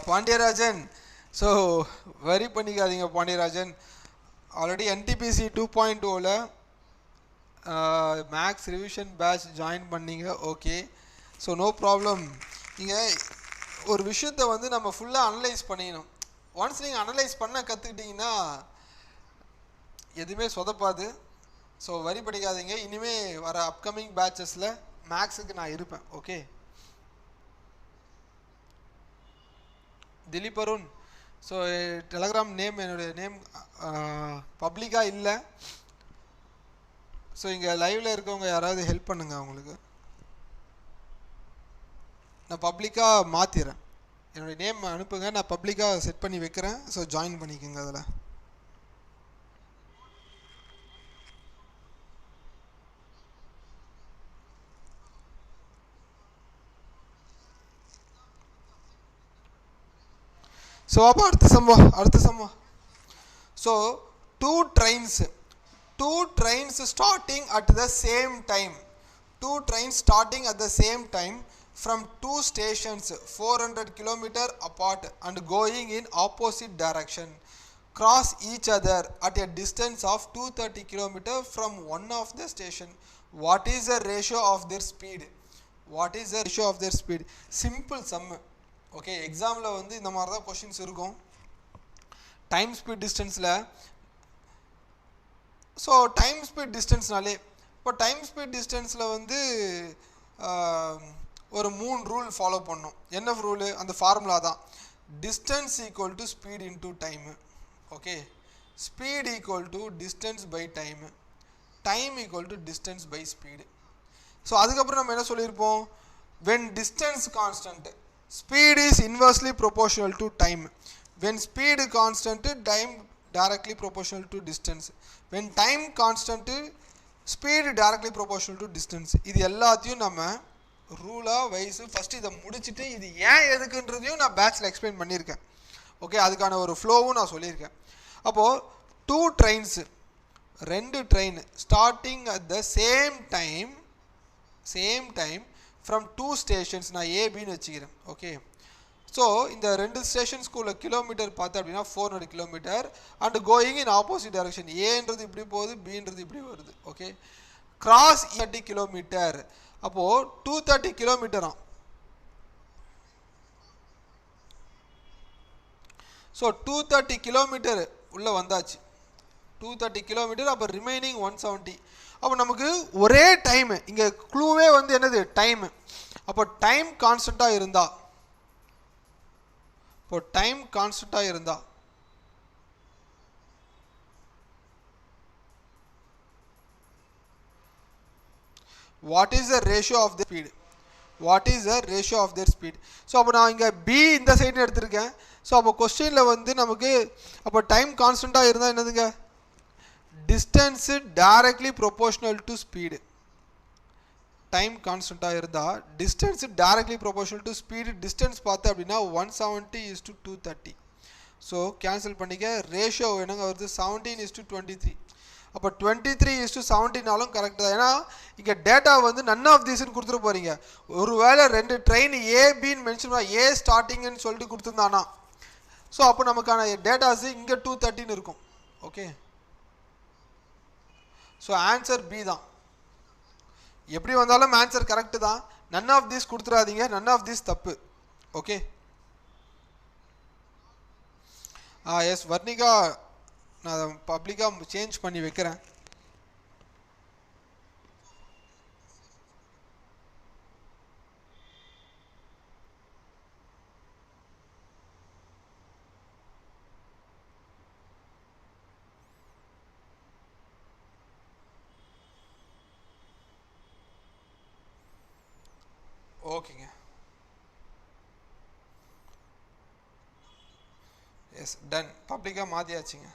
பாண்டியராஜன், ஸோ வரி பண்ணிக்காதீங்க பாண்டியராஜன். ஆல்ரெடி என்டிபிசி 2.0ல மேக்ஸ் ரிவிஷன் பேட்ச் ஜாயின் பண்ணீங்க. Okay, so no problem. நீங்கள் ஒரு விஷயத்தை வந்து நம்ம ஃபுல்லாக அனலைஸ் பண்ணிக்கணும். ஒன்ஸ் நீங்கள் அனலைஸ் பண்ண கற்றுக்கிட்டிங்கன்னா எதுவுமே சொதப்பாது. ஸோ வரி படிக்காதீங்க. இனிமேல் வர அப்கமிங் பேட்சஸில் மேக்ஸுக்கு நான் இருப்பேன். Okay, Dileep Arun. So Telegram name, என்னுடைய நேம் பப்ளிக்காக இல்லை. ஸோ இங்கே லைவில் இருக்கவங்க யாராவது ஹெல்ப் பண்ணுங்கள். அவங்களுக்கு நான் பப்ளிக்காக மாற்றிடுறேன். என்னுடைய நேம் அனுப்புங்க, நான் பப்ளிக்காக செட் பண்ணி வைக்கிறேன். ஸோ ஜாயின் பண்ணிக்கோங்க அதில். ஸோ அப்போ அடுத்த சம்பவம். So two trains starting at the same time. Two trains starting at the same time from two stations 400 km apart and going in opposite direction cross each other at a distance of 230 km from one of the station. What is the ratio of their speed? Simple sum. Okay, எக்ஸாமில் வந்து இந்த மாதிரி தான் questions இருக்கும். Time speed டிஸ்டன்ஸில். So time speed டிஸ்டன்ஸ்னாலே இப்போ time speed டிஸ்டன்ஸில் வந்து ஒரு 3 ரூல் ஃபாலோ பண்ணணும். என்ன ரூலு? அந்த ஃபார்முலா தான். Distance equal to speed into time. Okay, speed equal to distance by time, time equal to distance by speed. So அதுக்கப்புறம் நம்ம என்ன சொல்லியிருப்போம்? when distance constant, speed is inversely proportional to time. When speed constant, time directly proportional to distance. When time constant, speed directly proportional to distance. இது எல்லாத்தையும் நம்ம ரூலாக wise first இதை முடிச்சுட்டு இது ஏன் எதுக்குன்றதையும் நான் பேட்சில் எக்ஸ்பிளைன் பண்ணியிருக்கேன். ஓகே, அதுக்கான ஒரு ஃப்ளோவும் நான் சொல்லியிருக்கேன். அப்போது 2 trains, 2 train starting at the same time from 2 stations, நான் ஏபின்னு வச்சுக்கிறேன். ஓகே, ஸோ இந்த 2 ஸ்டேஷன்ஸ்குள்ள கிலோமீட்டர் பார்த்து அப்படின்னா 400 kilometre and going in opposite direction. ஏன்றது இப்படி போகுது, பின்றது இப்படி வருது. Okay, cross 30 kilometre. அப்போது 230 கிலோமீட்டராம். ஸோ 230 கிலோமீட்டர் உள்ளே வந்தாச்சு. 230 கிலோமீட்டர். அப்போ ரிமைனிங் 170. அப்போ நமக்கு ஒரே டைமு, இங்கே க்ளூவே வந்து என்னது? டைமு. அப்போ டைம் கான்ஸ்டண்ட்டாக இருந்தா what is the ratio of the speed? So அப்போ நான் இங்கே பி இந்த சைடு எடுத்திருக்கேன். ஸோ அப்போ கொஸ்டினில் வந்து நமக்கு அப்போ டைம் கான்ஸ்டண்ட்டாக இருந்தால் என்னதுங்க? Distance directly proportional to speed. Time கான்ஸ்டண்ட்டாக இருந்தால் distance directly proportional to speed. Distance பார்த்து அப்படின்னா 170:230. ஸோ கேன்சல் பண்ணிக்க. ரேஷியோ என்னங்க வருது? 17:23. அப்போ 23:17 கரெக்ட் தான். ஏன்னா இங்கே டேட்டா வந்து நன் ஆஃப் தீஸ்ன்னு கொடுத்துட்டு போகிறீங்க. ஒரு வேளை 2 ட்ரெயின் ஏபின்னு மென்ஷன் பண்ண, ஏ ஸ்டார்டிங்னு சொல்லிட்டு கொடுத்துருந்தானா, ஸோ அப்போ நமக்கான டேட்டாஸு இங்கே 230 இருக்கும். ஓகே, ஸோ ஆன்சர் பி தான். எப்படி வந்தாலும் ஆன்சர் கரெக்டு தான். நன் ஆஃப் தீஸ் கொடுத்துடாதீங்க, நன் ஆஃப் தீஸ் தப்பு. ஓகே, எஸ் வர்ணிகா, நான் பப்ளிக்காக சேஞ்ச் பண்ணி வைக்கிறேன். ஓகேங்க, எஸ் டன். பப்ளிக்காக மாற்றியாச்சுங்க.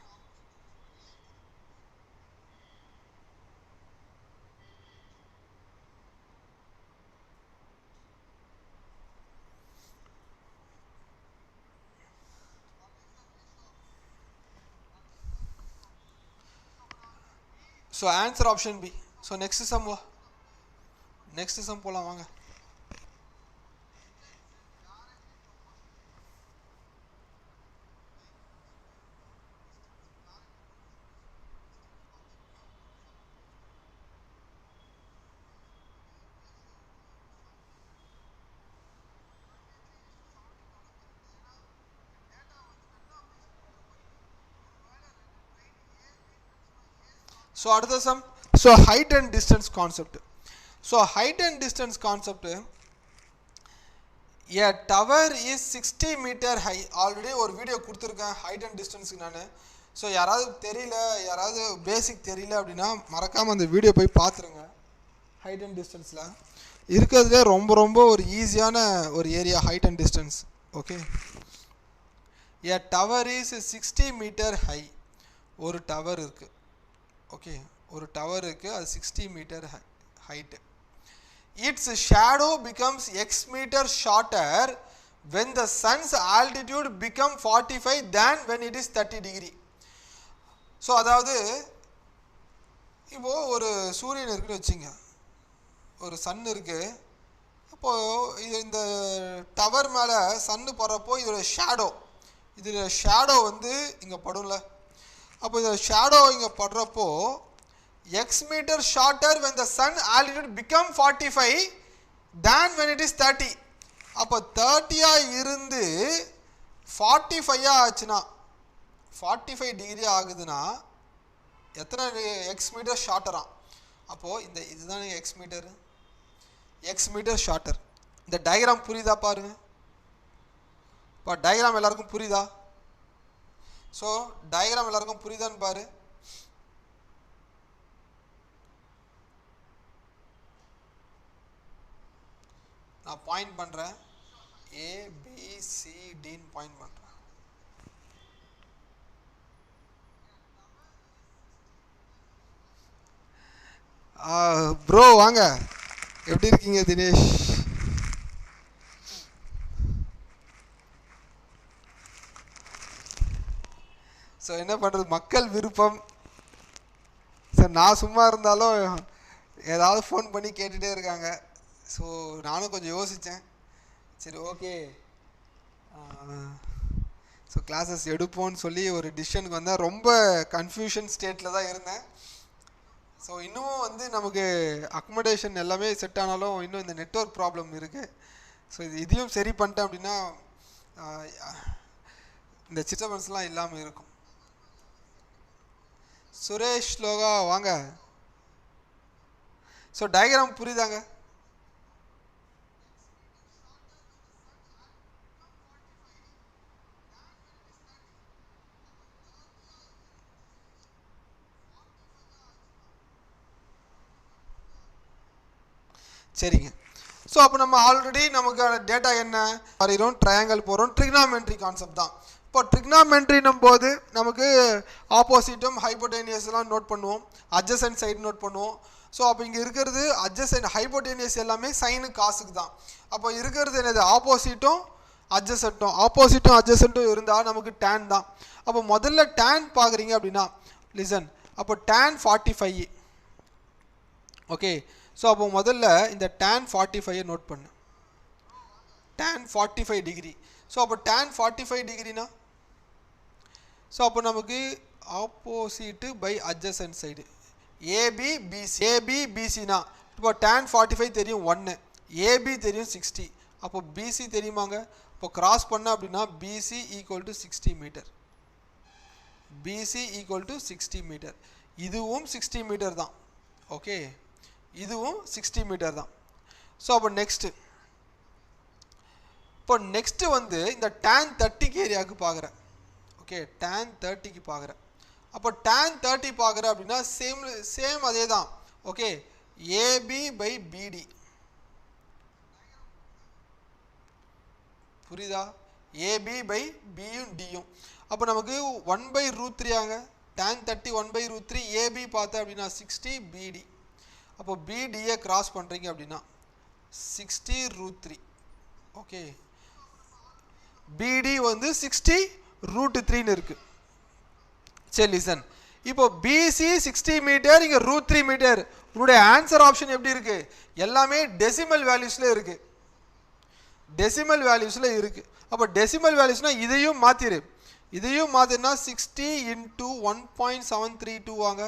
So answer option B. So next sum போகலாம் வாங்க. ஸோ அடுத்த sum. So height and distance concept. So height and distance concept, a tower is 60 meter high. Already ஒரு வீடியோ கொடுத்துருக்கேன் ஹைட் அண்ட் டிஸ்டன்ஸுக்கு நான். ஸோ யாராவது தெரியல, யாராவது பேசிக் தெரியல அப்படின்னா மறக்காமல் அந்த வீடியோ போய் பார்த்துருங்க. ஹைட் அண்ட் டிஸ்டன்ஸில் இருக்கிறதுலே ரொம்ப ரொம்ப ஒரு ஈஸியான ஒரு area height and distance. Okay, a tower is 60 meter high. ஒரு டவர் இருக்குது. ஓகே, ஒரு டவர் இருக்குது, அது 60 metre height. Its shadow becomes x meter shorter when the sun's altitude become 45 than when it is 30 degree. So அதாவது இப்போது ஒரு சூரியன் இருக்குன்னு வச்சுங்க, ஒரு சன் இருக்குது. அப்போது இது இந்த டவர் மேலே சன்னு படுறப்போ இதோட ஷேடோ, இதில் ஷேடோ வந்து இங்கே படும்ல. அப்போ இதில் ஷேடோ இங்கே படுறப்போ x meter shorter when the sun altitude become 45 than when it is 30. அப்போ 30 இருந்து 45 ஆச்சுன்னா, 45 டிகிரி ஆகுதுன்னா எத்தனை எக்ஸ் மீட்டர் ஷார்ட்டரா? அப்போது இந்த இதுதான் எக்ஸ் மீட்டர் ஷார்ட்டர். இந்த டயக்ராம் புரியுதா பாருங்க. இப்போ டயக்ராம் எல்லாருக்கும் புரியுதா? ஸோ டயக்ராம் எல்லாருக்கும் புரியுதான்னு பாரு. நான் பாயிண்ட் பண்ணுறேன், ABCDன்னு பாயிண்ட் பண்ணுறேன். ப்ரோ வாங்க, எப்படி இருக்கீங்க தினேஷ்? ஸோ என்ன பண்ணுறது, மக்கள் விருப்பம். சார் நான் சும்மா இருந்தாலும் ஏதாவது ஃபோன் பண்ணி கேட்டுகிட்டே இருக்காங்க. ஸோ நானும் கொஞ்சம் யோசித்தேன், சரி ஓகே ஸோ கிளாஸஸ் எடுப்போன்னு சொல்லி ஒரு டிசிஷனுக்கு வந்தேன். ரொம்ப கன்ஃபியூஷன் ஸ்டேட்டில் தான் இருந்தேன். ஸோ இன்னும் வந்து நமக்கு அக்கமடேஷன் எல்லாமே செட் ஆனாலும் இன்னும் இந்த நெட்வொர்க் ப்ராப்ளம் இருக்குது. ஸோ இதையும் சரி பண்ணிட்டேன் அப்படின்னா இந்த டிஸ்டர்பன்ஸ்லாம் இல்லாமல் இருக்கும். சுரேஷ் லோகா வாங்க. ஸோ டயக்ராம் புரியுதாங்க? சரிங்க. ஸோ அப்போ நம்ம ஆல்ரெடி நமக்கான டேட்டா என்ன வரைகிறோம், ட்ரையாங்கல் போகிறோம், ட்ரிக்னாமெட்ரி கான்செப்ட் தான். இப்போ ட்ரிக்னாமெட்ரினும் போது நமக்கு ஆப்போசிட்டும் ஹைப்போடேனியஸ்லாம் நோட் பண்ணுவோம், அட்ஜசன்ட் சைடு நோட் பண்ணுவோம். ஸோ அப்போ இங்கே இருக்கிறது அட்ஜசன்ட் ஹைப்போடேனியஸ் எல்லாமே சைனு காசுக்கு தான். அப்போ இருக்கிறது என்னது, ஆப்போசிட்டும் அட்ஜசன்ட்டும் இருந்தால் நமக்கு டேன் தான். அப்போ முதல்ல டேன் பார்க்குறீங்க அப்படின்னா லிசன், அப்போ டேன் 45. ஓகே, ஸோ அப்போ முதல்ல இந்த tan 45 நோட் பண்ணு, tan 45 டிகிரி. ஸோ அப்போ tan 45 டிகிரினா, ஸோ அப்போ நமக்கு ஆப்போசிட்டு பை அட்ஜசன்ட் சைடு ஏபிபிசினா, இப்போ tan 45 தெரியும் 1, ஏபி தெரியும் 60, அப்போ பிசி தெரியுமாங்க? இப்போ கிராஸ் பண்ண அப்படின்னா பிசி ஈக்குவல் டு 60 மீட்டர், இதுவும் 60 மீட்டர் தான். ஓகே, இதுவும் 60 மீட்டர் தான். ஸோ அப்போ நெக்ஸ்ட்டு வந்து இந்த tan 30 ஏரியாவுக்கு பார்க்குறேன். ஓகே, tan 30க்கு பார்க்குறேன். அப்போ tan 30 பார்க்குறேன் அப்படின்னா சேம் அதே தான். ஓகே, ஏபி பை பிடி புரியுதா? ஏபி பை பியும் டியும். அப்போ நமக்கு 1/√3 ஆங்க, tan 30 1/√3, ஏபி பார்த்தேன் அப்படின்னா 60, பிடி. அப்போ பிடியை கிராஸ் பண்ணுறீங்க அப்படின்னா 60√3. ஓகே, பிடி வந்து 60√3ன்னு இருக்குது. சரி லிசன், இப்போ பிசி 60 மீட்டர், இங்கே √3 மீட்டர். உன்னுடைய ஆன்சர் ஆப்ஷன் எப்படி இருக்குது? எல்லாமே டெசிமல் வேல்யூஸில் இருக்குது, அப்போ டெசிமல் வேல்யூஸ்னால் இதையும் மாற்றிடு, இதையும் மாற்றினா 60 × 1.732 வாங்க.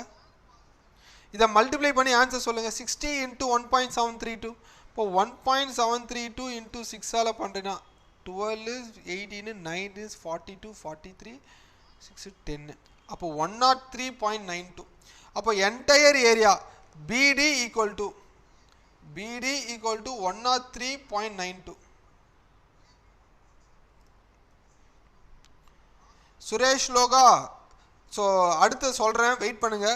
இதை மல்டிப்ளை பண்ணி ஆன்சர் சொல்லுங்கள். 60 × 1.732. இப்போ 1.732 × 6ஆல் பண்ணுறேன்னா 12, 18, 9, 42, 43, 6, 10. அப்போ 103.92. அப்போ entire area BD equal to 103.92. Suresh Lokah. So அடுத்து சொல்கிறேன், வெயிட் பண்ணுங்க.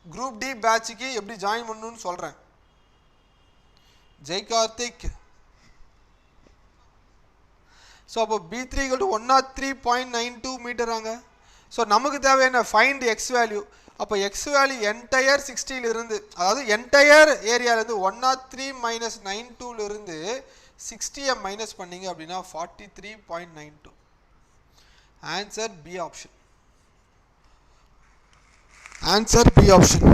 குரூப் டி பேட்சுக்கு எப்படி ஜாயின் பண்ணணும்னு சொல்கிறேன். ஜெய் கார்த்திக். ஸோ அப்போ B3 = 103.92 மீட்டராங்க. ஸோ நமக்கு தேவையான ஃபைண்ட் எக்ஸ் வேல்யூ. அப்போ எக்ஸ் வேல்யூ என்டையர் 60லிருந்து, அதாவது என்டையர் ஏரியாவிலேருந்து 103 - 92லிருந்து 60 மைனஸ் பண்ணிங்க அப்படின்னா 43.92. Answer B option. Answer B option.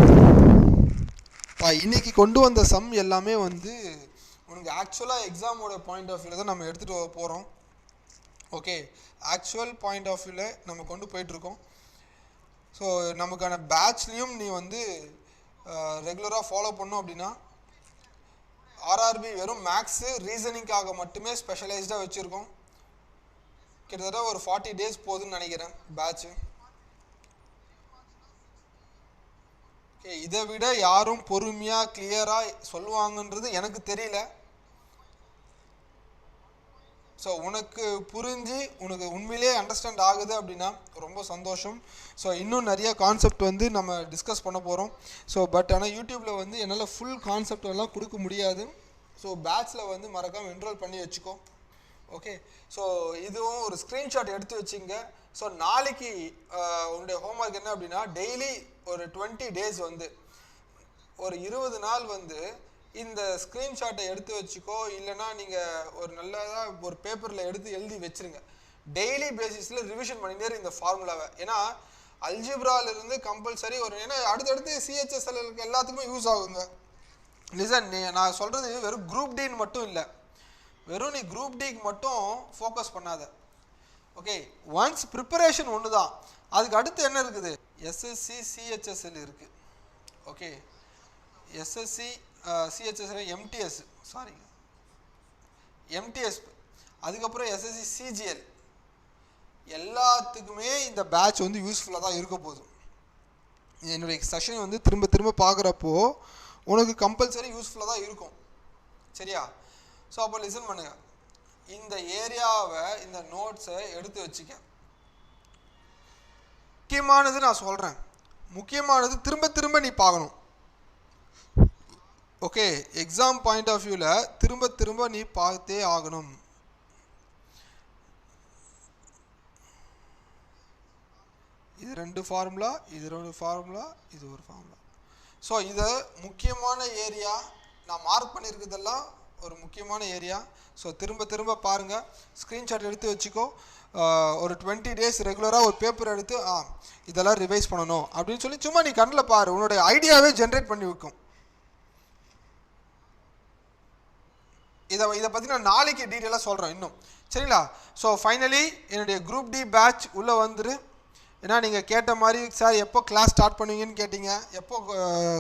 இன்னைக்கு கொண்டு வந்த சம் எல்லாமே வந்து உனக்கு ஆக்சுவலாக எக்ஸாமோட பாயிண்ட் ஆஃப் வியூவில் தான் நம்ம எடுத்துகிட்டு போகிறோம். ஓகே, ஆக்சுவல் பாயிண்ட் ஆஃப் வியூவில் நம்ம கொண்டு போயிட்டுருக்கோம். ஸோ நமக்கான பேட்ச்லேயும் நீ வந்து ரெகுலராக ஃபாலோ பண்ணோம் அப்படின்னா ஆர்ஆர்பி வெறும் மேக்ஸு ரீசனிங்காக மட்டுமே ஸ்பெஷலைஸ்டாக வச்சுருக்கோம். கிட்டத்தட்ட ஒரு 40 days போகுதுன்னு நினைக்கிறேன் பேட்ச்சு. ஓகே, இதை விட யாரும் பொறுமையாக கிளியராக சொல்லுவாங்கன்றது எனக்கு தெரியல. ஸோ உனக்கு புரிஞ்சு உனக்கு உண்மையிலே அண்டர்ஸ்டாண்ட் ஆகுது அப்படின்னா ரொம்ப சந்தோஷம். ஸோ இன்னும் நிறைய கான்செப்ட் வந்து நம்ம டிஸ்கஸ் பண்ண போகிறோம். ஸோ பட் ஆனால் யூடியூப்பில் வந்து என்னால் ஃபுல் கான்செப்ட் எல்லாம் கொடுக்க முடியாது. ஸோ பேட்ச்சில் வந்து மறக்காமல் என்ரோல் பண்ணி வச்சுக்கோ. ஓகே, ஸோ இதுவும் ஒரு ஸ்க்ரீன்ஷாட் எடுத்து வச்சுங்க. ஸோ நாளைக்கு உன்னுடைய ஹோம்ஒர்க் என்ன அப்படின்னா, டெய்லி ஒரு 20 days வந்து ஒரு 20 நாள் வந்து இந்த ஸ்க்ரீன்ஷாட்டை எடுத்து வச்சுக்கோ. இல்லைனா நீங்கள் ஒரு நல்லதாக ஒரு பேப்பரில் எடுத்து எழுதி வச்சுருங்க. டெய்லி பேசிஸில் ரிவிஷன் பண்ணிட்டே இந்த ஃபார்முலாவை. ஏன்னா அல்ஜிப்ராலிருந்து கம்பல்சரி ஒரு, ஏன்னா அடுத்தடுத்து சிஹெச்எஸ்எல்க்கு எல்லாத்துக்குமே யூஸ் ஆகுங்க. லிசன், நான் சொல்கிறது வெறும் குரூப் டின்னு மட்டும் இல்லை, வெறும் நீ குரூப் டிக்கு மட்டும் ஃபோக்கஸ் பண்ணாத. ஓகே, ஒன்ஸ் ப்ரிப்பரேஷன் ஒன்று தான், அதுக்கு அடுத்து என்ன இருக்குது, எஸ்எஸ்சி சிஹெச்எஸ்எல் இருக்குது. Okay, SSC CHSL MTS, sorry MTS, அதுக்கப்புறம் எஸ்எஸ்சி சிஜிஎல், எல்லாத்துக்குமே இந்த பேட்ச் வந்து யூஸ்ஃபுல்லாக தான் இருக்க போகுது. என்னுடைய செஷன் வந்து திரும்ப திரும்ப பார்க்குறப்போ உனக்கு கம்பல்சரி யூஸ்ஃபுல்லாக தான் இருக்கும். சரியா? ஸோ அப்போ லிசன் பண்ணுங்க, இந்த ஏரியாவை இந்த நோட்ஸை எடுத்து வச்சுக்க. முக்கியமானது நான் சொல்கிறேன், முக்கியமானது திரும்ப திரும்ப நீ பார்க்கணும். ஓகே, எக்ஸாம் பாயிண்ட் ஆஃப் வியூவில் திரும்ப திரும்ப நீ பார்த்தே ஆகணும். இது 2 ஃபார்முலா, இது 2 ஃபார்முலா, இது ஒரு ஃபார்முலா. ஸோ இதை முக்கியமான ஏரியா நான் மார்க் பண்ணியிருக்கிறதெல்லாம் ஒரு முக்கியமான ஏரியா. ஸோ திரும்ப திரும்ப பாருங்கள், ஸ்க்ரீன்ஷாட் எடுத்து வச்சுக்கோ. ஒரு 20 days ரெகுலராக ஒரு பேப்பர் எடுத்து இதெல்லாம் ரிவைஸ் பண்ணணும் அப்படின்னு சொல்லி சும்மா நீ கண்ணில் பாரு, உன்னோட ஐடியாவே ஜென்ரேட் பண்ணி வைக்கும். இதை பற்றி நான் நாளைக்கு டீட்டெயிலாக சொல்கிறேன் இன்னும். சரிங்களா? ஸோ ஃபைனலி என்னுடைய குரூப் டி பேட்ச் உள்ளே வந்துரு. ஏன்னா நீங்கள் கேட்ட மாதிரி சார் எப்போ கிளாஸ் ஸ்டார்ட் பண்ணுவீங்கன்னு கேட்டிங்க, எப்போ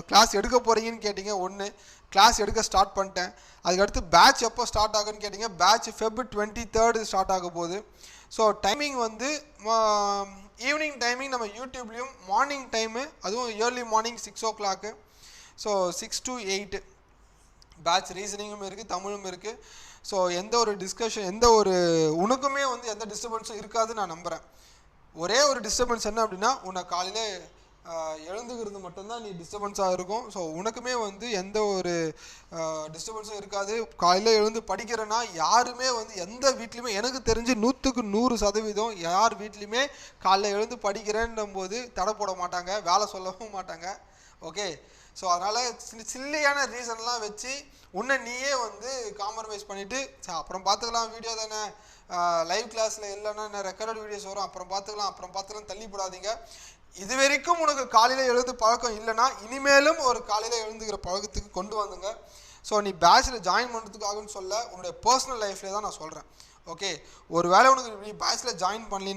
கிளாஸ் எடுக்க போகிறீங்கன்னு கேட்டிங்க. ஒன்று, கிளாஸ் எடுக்க ஸ்டார்ட் பண்ணிட்டேன். அதுக்கடுத்து பேட்ச் எப்போ ஸ்டார்ட் ஆகுன்னு கேட்டிங்க. பேட்ச் Feb 23rd ஸ்டார்ட் ஆக போகுது. ஸோ டைமிங் வந்து ஈவினிங் டைமிங் நம்ம யூடியூப்லேயும், மார்னிங் டைமு அதுவும் early morning 6 o'clock. So 6 to 8 batch ரீசனிங்கும் இருக்குது, தமிழும் இருக்குது. ஸோ எந்த ஒரு டிஸ்கஷன், எந்த ஒரு உனக்குமே வந்து எந்த டிஸ்டர்பன்ஸும் இருக்காதுன்னு நான் நம்புகிறேன். ஒரே ஒரு டிஸ்டர்பன்ஸ் என்ன அப்படின்னா, உன்னை காலையில் எழுந்துக்கிறது மட்டும்தான் நீ டிஸ்டர்பன்ஸாக இருக்கும். ஸோ உனக்குமே வந்து எந்த ஒரு டிஸ்டர்பன்ஸும் இருக்காது. காலையில் எழுந்து படிக்கிறேன்னா யாருமே வந்து எந்த வீட்லேயுமே எனக்கு தெரிஞ்சு 100க்கு 100% யார் வீட்லேயுமே காலையில் எழுந்து படிக்கிறேன்னும் போது தடை போட மாட்டாங்க, வேலை சொல்லவும் மாட்டாங்க. ஓகே, ஸோ அதனால் சில்லியான ரீசன்லாம் வச்சு உன்னை நீயே வந்து காம்ப்ரமைஸ் பண்ணிவிட்டு அப்புறம் பார்த்துக்கலாம், வீடியோ தானே, லைவ் கிளாஸில் இல்லைன்னா ரெக்கார்டட் வீடியோஸ் வரும், அப்புறம் பார்த்துக்கலாம் தள்ளி போடாதீங்க. இது வரைக்கும் உனக்கு காலையில் எழுந்து பழக்கம் இல்லைன்னா இனிமேலும் ஒரு காலையில் எழுந்துக்கிற பழக்கத்துக்கு கொண்டு வந்துங்க. ஸோ நீ பேட்சில் ஜாயின் பண்ணுறதுக்காகன்னு சொல்ல, உன்னுடைய பர்சனல் லைஃப்லேயே தான் நான் சொல்கிறேன். ஓகே, ஒரு வேளை உனக்கு நீ பேட்சில் ஜாயின் பண்ணலி